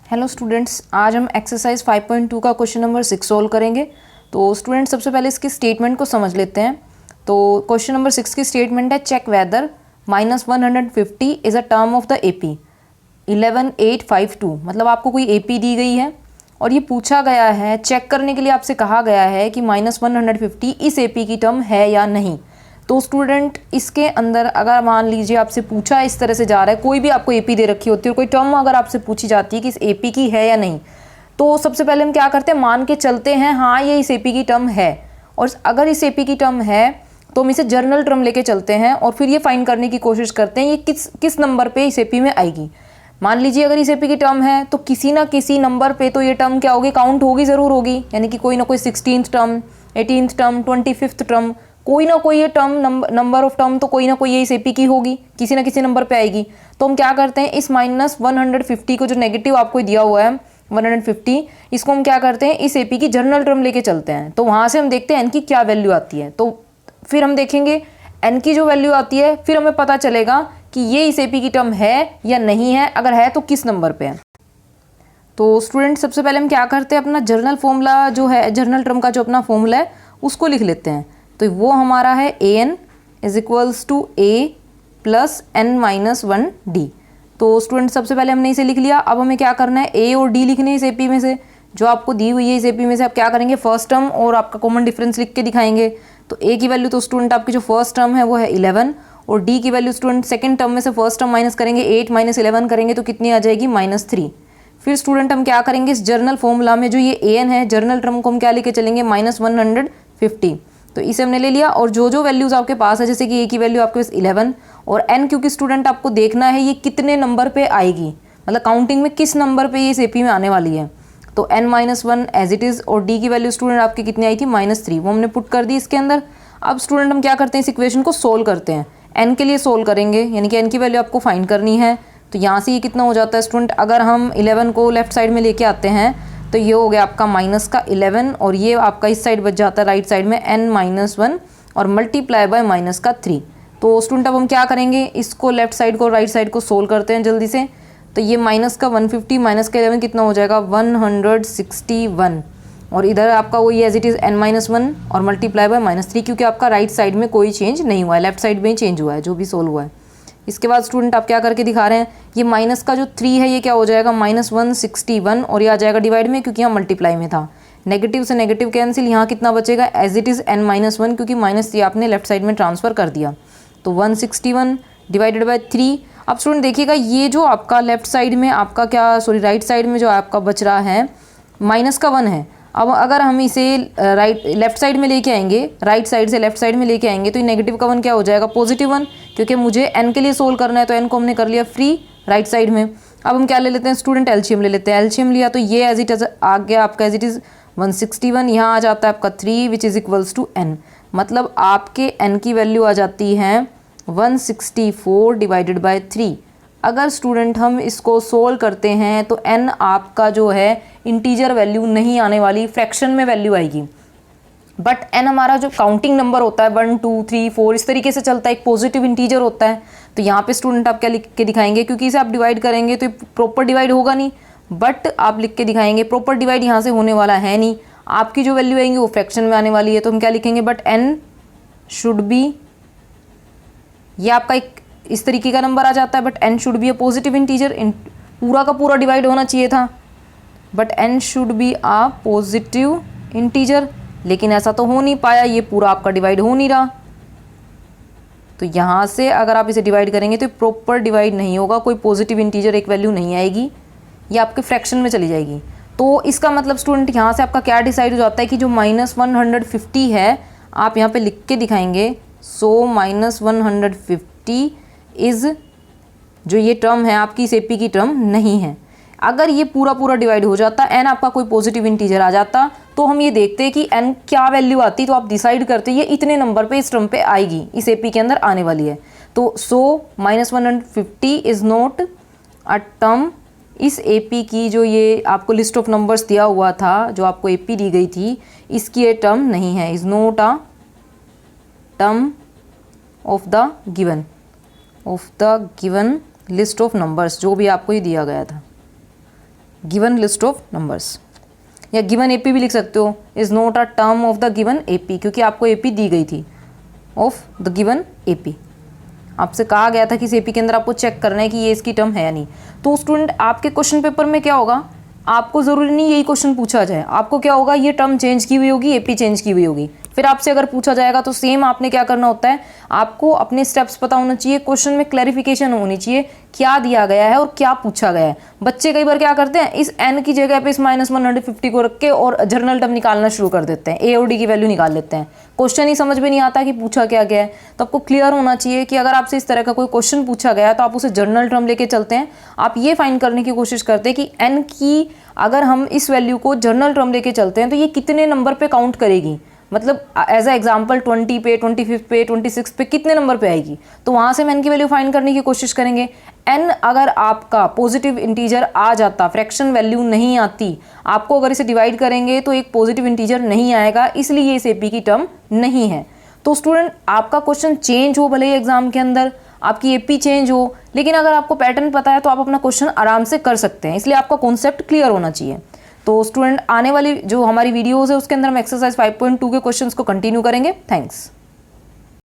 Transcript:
Hello students, आज हम exercise 5.2 का क्वेश्चन नंबर 6 सोल्व करेंगे। तो स्टूडेंट्स सबसे पहले इसकी स्टेटमेंट को समझ लेते हैं। तो क्वेश्चन नंबर 6 की स्टेटमेंट है check whether -150 is a term of the AP 11852। मतलब आपको कोई एपी दी गई है और ये पूछा गया है, चेक करने के लिए आपसे कहा गया है कि -150 इस एपी की टर्म है या नहीं। तो स्टूडेंट इसके अंदर अगर मान लीजिए आपसे पूछा इस तरह से जा रहा है, कोई भी आपको एपी दे रखी होती है और कोई टर्म अगर आपसे पूछी जाती है कि इस एपी की है या नहीं, तो सबसे पहले हम क्या करते हैं, मान के चलते हैं हाँ ये इस एपी की टर्म है। और अगर इस एपी की टर्म है तो हम इसे जर्नल टर्म लेके चलते हैं और फिर ये फाइंड करने की कोशिश करते हैं ये किस नंबर पे इस एपी में आएगी। मान लीजिए अगर इस एपी की टर्म है तो किसी ना किसी नंबर पे तो ये टर्म क्या होगी, काउंट होगी, ज़रूर होगी। यानी कि कोई ना कोई 16th term, 18th term, 25th term, कोई ना कोई ये टर्म नंबर ऑफ टर्म तो कोई ना कोई ये इस एपी की होगी, किसी ना किसी नंबर पे आएगी। तो हम क्या करते हैं, इस -150 को जो नेगेटिव आपको दिया हुआ है 150, इसको हम क्या करते हैं, इस एपी की जर्नल टर्म लेके चलते हैं। तो वहाँ से हम देखते हैं एन की क्या वैल्यू आती है। तो फिर हम देखेंगे एन की जो वैल्यू आती है, फिर हमें पता चलेगा कि ये इस एपी की टर्म है या नहीं है, अगर है तो किस नंबर पे है। तो स्टूडेंट सबसे पहले हम क्या करते हैं, अपना जर्नल फॉर्मूला जो है, जर्नल टर्म का जो अपना फॉर्मूला है उसको लिख लेते हैं। तो वो हमारा है an is equals to a plus n-1d। तो स्टूडेंट सबसे पहले हमने इसे लिख लिया। अब हमें क्या करना है, a और d लिखने हैं इस एपी में से, जो आपको दी हुई है इस एपी में से। आप क्या करेंगे, फर्स्ट टर्म और आपका कॉमन डिफरेंस लिख के दिखाएंगे। तो a की वैल्यू तो स्टूडेंट आपकी जो फर्स्ट टर्म है वो है 11 और d की वैल्यू स्टूडेंट सेकेंड टर्म में से फर्स्ट टर्म माइनस करेंगे, 8 - 11 करेंगे तो कितनी आ जाएगी, -3। फिर स्टूडेंट हम क्या करेंगे, इस जर्नल फॉर्मूला में जो ये an है, जर्नल टर्म को हम क्या लेके चलेंगे, -150। तो इसे हमने ले लिया और जो जो वैल्यूज़ आपके पास है, जैसे कि ए की वैल्यू आपके पास 11 और एन, क्योंकि स्टूडेंट आपको देखना है ये कितने नंबर पे आएगी, मतलब काउंटिंग में किस नंबर पे ये इस एपी में आने वाली है। तो n-1 एज इट इज़ और डी की वैल्यू स्टूडेंट आपकी कितनी आई थी, -3, वो हमने पुट कर दी इसके अंदर। अब स्टूडेंट हम क्या करते हैं, इस इक्वेशन को सोल्व करते हैं। एन के लिए सोल्व करेंगे, यानी कि एन की वैल्यू आपको फाइंड करनी है। तो यहाँ से ये कितना हो जाता है स्टूडेंट, अगर हम 11 को लेफ्ट साइड में लेके आते हैं तो ये हो गया आपका -11 और ये आपका इस साइड बच जाता है राइट साइड में n-1 और मल्टीप्लाई बाय -3। तो स्टूडेंट अब हम क्या करेंगे, इसको लेफ्ट साइड को राइट साइड को सोल्व करते हैं जल्दी से। तो ये -150 -11 कितना हो जाएगा, 161 और इधर आपका वही एज इट इज़ n-1 और मल्टीप्लाई बाय -3, क्योंकि आपका राइट साइड में कोई चेंज नहीं हुआ है, लेफ्ट साइड में ही चेंज हुआ है जो भी सोल्व हुआ है। इसके बाद स्टूडेंट आप क्या करके दिखा रहे हैं, ये माइनस का जो 3 है ये क्या हो जाएगा, -161 और ये आ जाएगा डिवाइड में, क्योंकि यहाँ मल्टीप्लाई में था। नेगेटिव से नेगेटिव कैंसिल, यहाँ कितना बचेगा, एज इट इज़ n-1, क्योंकि -3 आपने लेफ्ट साइड में ट्रांसफ़र कर दिया। तो 161 डिवाइडेड बाय 3। अब स्टूडेंट देखिएगा ये जो आपका लेफ्ट साइड में आपका राइट साइड में जो आपका बच रहा है माइनस का 1 है। अब अगर हम इसे लेफ्ट साइड में लेके आएंगे, राइट साइड से लेफ्ट साइड में लेके आएंगे तो ये नेगेटिव का 1 क्या हो जाएगा, +1, क्योंकि मुझे n के लिए सोल्व करना है। तो n को हमने कर लिया फ्री राइट साइड में। अब हम क्या ले लेते हैं स्टूडेंट, एलसीएम ले लेते हैं। एलसीएम लिया तो ये एज इट इज आ गया आपका एज इट इज़ 161, यहाँ आ जाता है आपका 3 which is equals to n। मतलब आपके n की वैल्यू आ जाती है 164 डिवाइडेड बाय 3। अगर स्टूडेंट हम इसको सोल्व करते हैं तो n आपका जो है इंटीजर वैल्यू नहीं आने वाली, फ्रैक्शन में वैल्यू आएगी। बट n हमारा जो काउंटिंग नंबर होता है 1 2 3 4 इस तरीके से चलता है, एक पॉजिटिव इंटीजर होता है। तो यहाँ पे स्टूडेंट आप क्या लिख के दिखाएंगे, क्योंकि इसे आप डिवाइड करेंगे तो प्रॉपर डिवाइड होगा नहीं, बट आप लिख के दिखाएंगे प्रॉपर डिवाइड यहाँ से होने वाला है नहीं, आपकी जो वैल्यू आएंगी वो फ्रैक्शन में आने वाली है। तो हम क्या लिखेंगे, बट n शुड बी, ये आपका एक इस तरीके का नंबर आ जाता है, but n should be a positive integer, पूरा का पूरा डिवाइड होना चाहिए था, but n should be a positive integer, लेकिन ऐसा तो हो नहीं पाया, ये पूरा आपका डिवाइड हो नहीं रहा। तो यहाँ से अगर आप इसे डिवाइड करेंगे तो प्रॉपर डिवाइड नहीं होगा, कोई पॉजिटिव इंटीजर एक वैल्यू नहीं आएगी, ये आपके फ्रैक्शन में चली जाएगी। तो इसका मतलब स्टूडेंट यहाँ से आपका क्या डिसाइड हो जाता है कि जो -150 है आप यहाँ पे लिख के दिखाएंगे। सो -150 इज़ जो ये टर्म है आपकी इस एपी की टर्म नहीं है। अगर ये पूरा पूरा डिवाइड हो जाता, n आपका कोई पॉजिटिव इंटीजर आ जाता, तो हम ये देखते हैं कि n क्या वैल्यू आती, तो आप डिसाइड करते ये इतने नंबर पे इस टर्म पे आएगी, इस एपी के अंदर आने वाली है। तो सो -150 इज़ नॉट अ टर्म, इस एपी की जो ये आपको लिस्ट ऑफ नंबर्स दिया हुआ था, जो आपको एपी दी गई थी, इसकी ये टर्म नहीं है, is not a term of the given list of numbers, जो भी आपको ये दिया गया था। गिवन लिस्ट ऑफ नंबर्स, या गिवन एपी भी लिख सकते हो, is not a term of the given AP, क्योंकि आपको एपी दी गई थी ऑफ द गिवन एपी। आपसे कहा गया था कि इस एपी के अंदर आपको चेक करना है कि ये इसकी टर्म है या नहीं। तो स्टूडेंट आपके क्वेश्चन पेपर में क्या होगा, आपको ज़रूरी नहीं यही क्वेश्चन पूछा जाए, आपको क्या होगा, ये टर्म चेंज की हुई होगी, एपी चेंज की हुई होगी, फिर आपसे अगर पूछा जाएगा तो सेम आपने क्या करना होता है, आपको अपने स्टेप्स पता होना चाहिए, क्वेश्चन में क्लैरिफिकेशन होनी चाहिए क्या दिया गया है और क्या पूछा गया है। बच्चे कई बार क्या करते हैं, इस n की जगह पे इस -150 को रख के और जर्नल टर्म निकालना शुरू कर देते हैं, ए और डी की वैल्यू निकाल लेते हैं, क्वेश्चन ही समझ में नहीं आता कि पूछा क्या गया है। तो आपको क्लियर होना चाहिए कि अगर आपसे इस तरह का कोई क्वेश्चन पूछा गया है तो आप उसे जर्नल टर्म लेके चलते हैं, आप ये फाइंड करने की कोशिश करते हैं कि n की अगर हम इस वैल्यू को जर्नल टर्म लेके चलते हैं तो ये कितने नंबर पे काउंट करेगी, मतलब एज अ एग्जाम्पल 20 पे, 25 पे, 26 पे कितने नंबर पे आएगी, तो वहाँ से हम n की वैल्यू फाइंड करने की कोशिश करेंगे। n अगर आपका पॉजिटिव इंटीजर आ जाता, फ्रैक्शन वैल्यू नहीं आती, आपको अगर इसे डिवाइड करेंगे तो एक पॉजिटिव इंटीजर नहीं आएगा, इसलिए इस एपी की टर्म नहीं है। तो स्टूडेंट आपका क्वेश्चन चेंज हो भले ही एग्जाम के अंदर, आपकी एपी चेंज हो, लेकिन अगर आपको पैटर्न पता है तो आप अपना क्वेश्चन आराम से कर सकते हैं, इसलिए आपका कॉन्सेप्ट क्लियर होना चाहिए। तो स्टूडेंट आने वाली जो हमारी वीडियोस है उसके अंदर हम एक्सरसाइज 5.2 के क्वेश्चंस को कंटिन्यू करेंगे। थैंक्स।